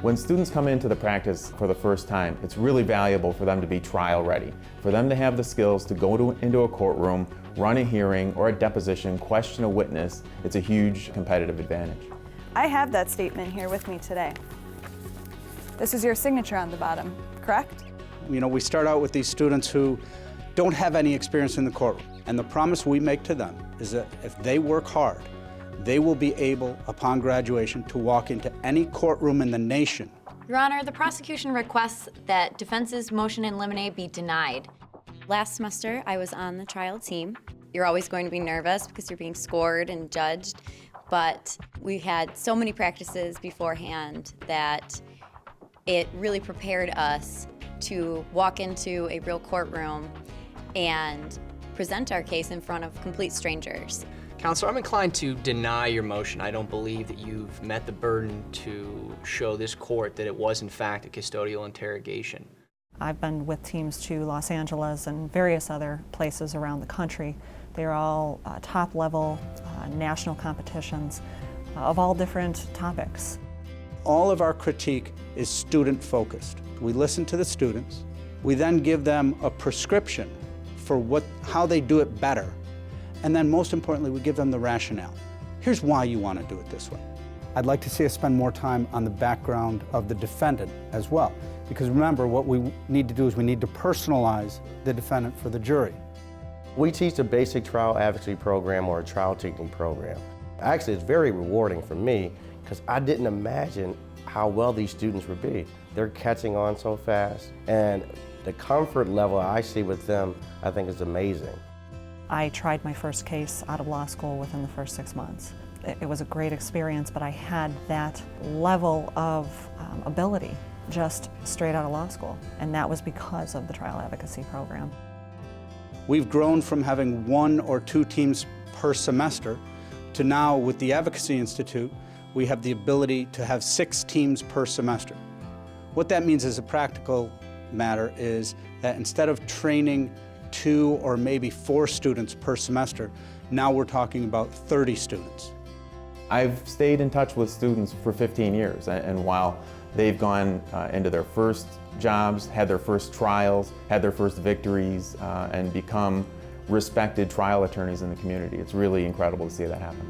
When students come into the practice for the first time, it's really valuable for them to be trial ready, for them to have the skills to go into a courtroom, run a hearing or a deposition, question a witness. It's a huge competitive advantage. I have that statement here with me today. This is your signature on the bottom, correct? You know, we start out with these students who don't have any experience in the courtroom, and the promise we make to them is that if they work hard, they will be able, upon graduation, to walk into any courtroom in the nation. Your Honor, the prosecution requests that defense's motion in limine be denied. Last semester, I was on the trial team. You're always going to be nervous because you're being scored and judged, but we had so many practices beforehand that it really prepared us to walk into a real courtroom and present our case in front of complete strangers. Counselor, I'm inclined to deny your motion. I don't believe that you've met the burden to show this court that it was in fact a custodial interrogation. I've been with teams to Los Angeles and various other places around the country. They're all top-level national competitions of all different topics. All of our critique is student-focused. We listen to the students. We then give them a prescription for how they do it better. And then most importantly, we give them the rationale. Here's why you want to do it this way. I'd like to see us spend more time on the background of the defendant as well. Because remember, what we need to do is we need to personalize the defendant for the jury. We teach a basic trial advocacy program or a trial technique program. Actually, it's very rewarding for me because I didn't imagine how well these students would be. They're catching on so fast, and the comfort level I see with them, I think, is amazing. I tried my first case out of law school within the first 6 months. It was a great experience, but I had that level of ability just straight out of law school, and that was because of the trial advocacy program. We've grown from having 1 or 2 teams per semester to now, with the Advocacy Institute, we have the ability to have 6 teams per semester. What that means as a practical matter is that instead of training 2 or maybe 4 students per semester, now we're talking about 30 students. I've stayed in touch with students for 15 years, and while they've gone into their first jobs, had their first trials, had their first victories, and become respected trial attorneys in the community, it's really incredible to see that happen.